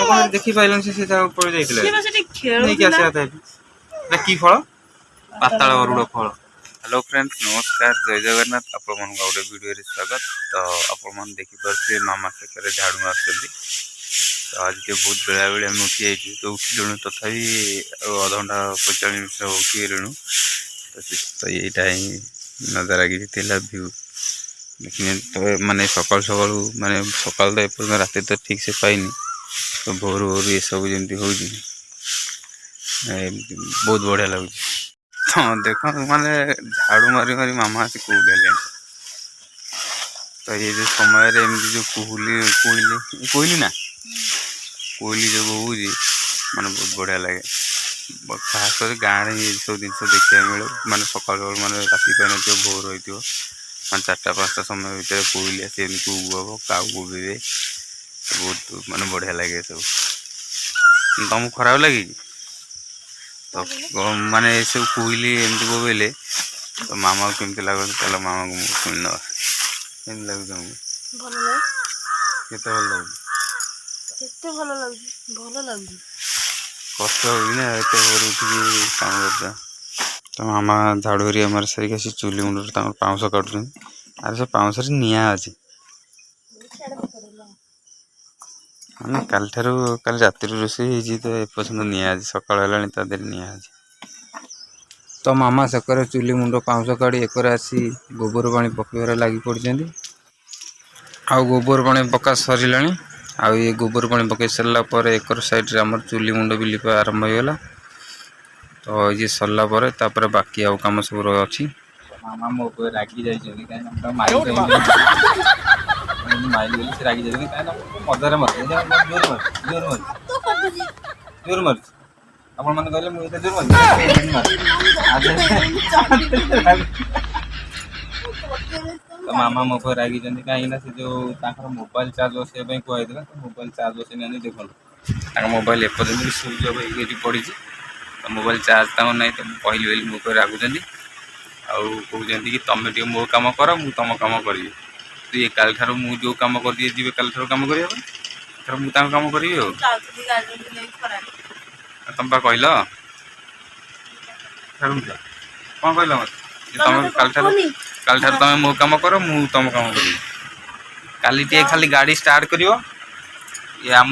कौन देखि पाइलन से जगह पड़ जाइतिले नहीं क्या से आता है की फल पाताल बरुड़ फल। हेलो फ्रेंड्स नमस्कार जय जगन्नाथ आपण मन गोटे वीडियो रे स्वागत। तो आपण मन देखि परथे मामा से झाड़ू मारछथि। तो आज के बहुत बेला बेला हम उठी जाइए तो उठिलु तथापि अधघंटा 45 मिनट उठिलु। तो यहीटा ही नजारा कि भ्यू लेकिन तो माने सकाल सकाल माने सकाल तो एपर्तन रात तो ठीक से पाइनि। तो भोर भोर ये सब जमी हो बहुत बढ़िया लगुच। हाँ देख माने झाड़ू मारी मारी मामा आसी कौले। तो ये जो समय जो कोहली कोहली कोहली ना कोहली जो बोजी माने बहुत बढ़िया लगे। खास कर गाँव में ये सब जिन देखा मिले माने सकाल सकाल माने राति पाइन भोर हो मान 4टा-5टा समय भर कोहली आसे कुब काऊ बोबे बहुत माने बढ़िया लगे सब। तुमको खराब लगे तो माने सब कोहली एमती बोबेले तो मामा केमती लगे चलो मामा को सुन ना केमती लगे तुमको केते भल लगे कष्ट होना एत भोर उठिकी काम करता। तो मामा झाड़ू हरी हमारे सरिक आसी चुली मुंड पाउस काटुन। अरे से पाउस निआ अच्छी मैंने काल काल राति रोषे तो एपर्तंत निआ सकाल है निआ। तो मामा सेकर चुली मुंड पाउस काढ़ी एकर आसी गोबर पानी पकड़ लगी पड़ी आ गोबर पानी पका सरला आ ये गोबर पानी पकई सारापर एकर साइड आम चुली मुंड भी लिपा आरंभ होगा। तो ये सरला पर बाकी आउ कम सब अच्छी। मामा मो रागी जाइए रागी मजारे मर जोर मार आपण मैंने कहले मुझे जोर मार। तो मामा मो को रागी कहीं से जो मोबाइल चार्ज बसैया कहते तो मोबाइल चार्ज बसैना देखो मोबाइल एपर्तंत स्विच ऑफ हो पड़ी। तो मोबाइल चार्ज तक ना तो कहली बोली मो रागुंट आउे कि तुम टे मो कम कर मु तुम कम करी। तो ये काल ठार मु जो कम कर दिए जी काल ठार कम कर मुझे कम करी तुम पा कहल कौन कहल मत तुम काल ठार तुम मो कम कर मु तुम कम करी। काली टे खाली गाड़ी स्टार्ट कर आम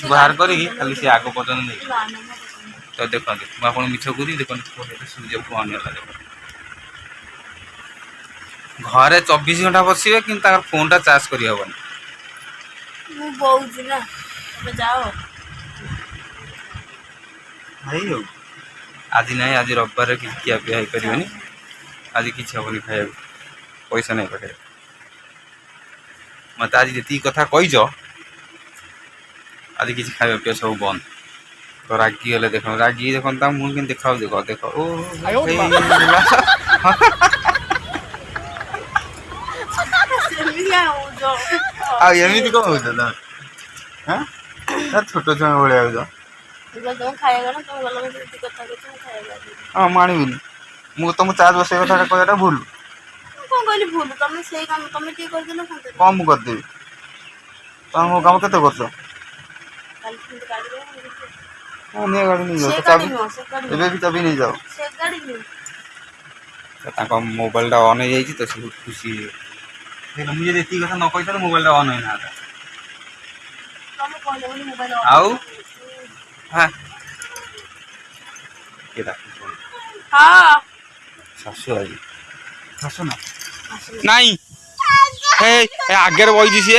बाहर करी खाली से आग पर्यटन नहीं। तो देखो मुझे मिछ करी देखो सूर्य को अन घरे 24 घंटा बसवे कि फोन टा चार्ज कर आज ना आज रविवार कि खिया पिया हो पारे आज किसी हेनी खाया पैसा नहीं पाखे मत आज जी कथा कहीच आज किसी खाया पिया सब बंद। तो रागी गले देख रागी देख मुझे कि देखा देख देख ओ एमती कौन हो छोट छुआ भाया हाँ मानविनी मुझे तुम चार्ज बस कहटा भूल कम करदेवी तुम कम के गाड़ी नहीं जाओ चाबी भी चाबी नहीं जाओ मोबाइल ऑन हो जाए तो सब खुशी मुझे ये कथा न कही मोबाइल ऑन होना आउ हाँ शाशु आज शाशु ना नहीं आगे बही सी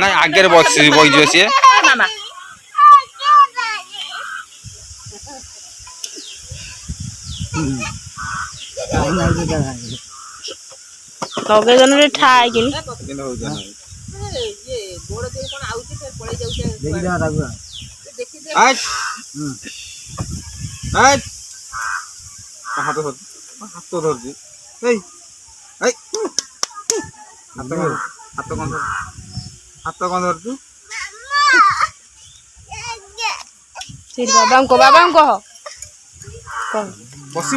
ना आगे बही सी लगे जन रे ठाई कि आज आज हाथ धर हाथ धरजी हाथ कौन हाथ कौन धरजु बाबा को बस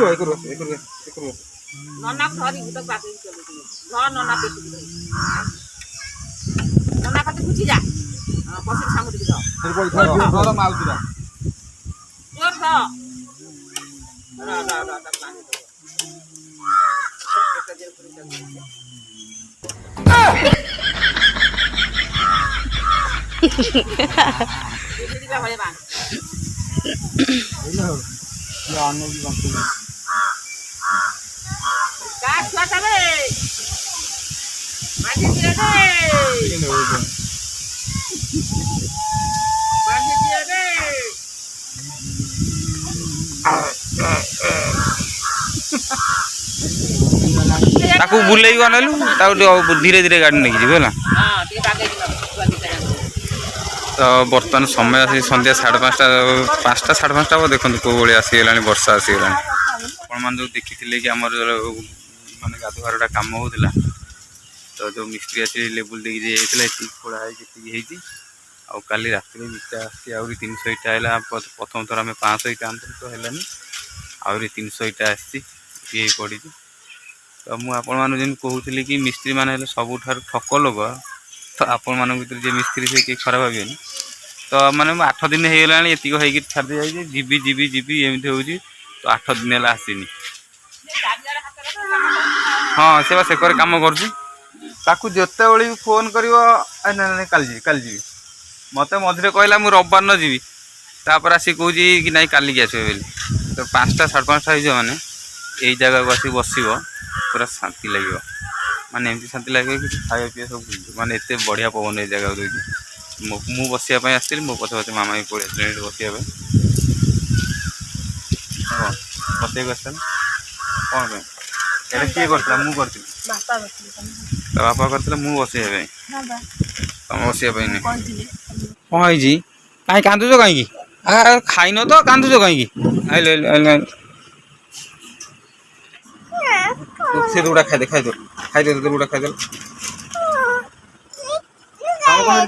नना धरी तो बाकी चलो नना पे नना कते कुची जा पसी सामु दिख ताकू बुलेई अनेलु धीरे धीरे गाड़ी नहीं जीव है तो बर्तमान समय आसी संध्या 5:30 5टा 5:30 हम देखो कौ भाई आसीगला वर्षा आसीगला आप जो देखी कि आम मानने गाधुआरटा कम होता तो जो मिस्त्री आसी लेवल देखिए खोड़ा है आउ काली रात आसी आहरी 300 इटा है प्रथम थर आम 500 इटा आनी तो है आहरी 300 इटा आसी पड़ी तो मुझे कहूली कि मिस्त्री मैंने सबुठ ठक लोक तो आपण मान भर जी मिस्त्री से खराब भाव तो मैंने 8 दिन हो गला ये छाड़ी जाए जीवी जीवी जीवी एमती हो तो 8 दिन है आसीनी हाँ से कम कर जिते बड़ी फोन कर काल जी मत मझे कहला मुझे रविवार न जी तापर आसी कौच कि ना कालिकी आसो तो 5टा 5:30 हो मैंने यही जगह को आसी बस पूरा शांति लगे माने एमती शांति लगे कि खाया पीया सब माने एत बढ़िया पवन ये जगह देखिए मु बसापी आसती मो पचे पचे मामा भी पड़े आस बसापी बस आस कौन किए कर मुझे तो बापा करते मुझे बसे तुम बसापी नहीं कौन कहीं कांदुच कहीं खाइन तो कांदुच कहीं से दुड़ा खाई दे दुड़ा खाई दे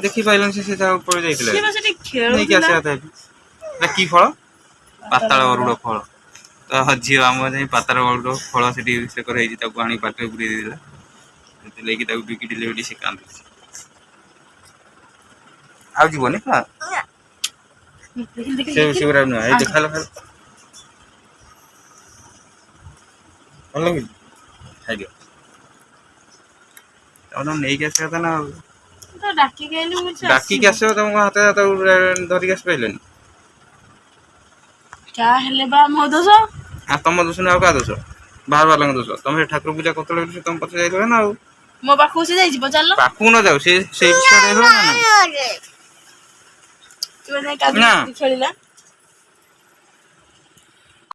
देखी पाइलन से ऊपर नहीं आसा था ना कि फल पाताल बरुड़ फल तो झी आम जाए पाताल बरुड़ फल से आनी पाटे पूरी देला बिकिले से कांदुच आजीवन से नुआ देखा भल लगे खाई दियो नहीं आसा था ना डाकिक आस तुम हाथ हाथ धरिक आस पारे क्या हेले बा मो दोष तुम दोष ना क्या दोष बाहर वाला दोष तुम ठाकुर पूजा करते तुम पचे जाइए ना मो पाखु से जाई पचार पाखु न जाओ से विषय ना खेला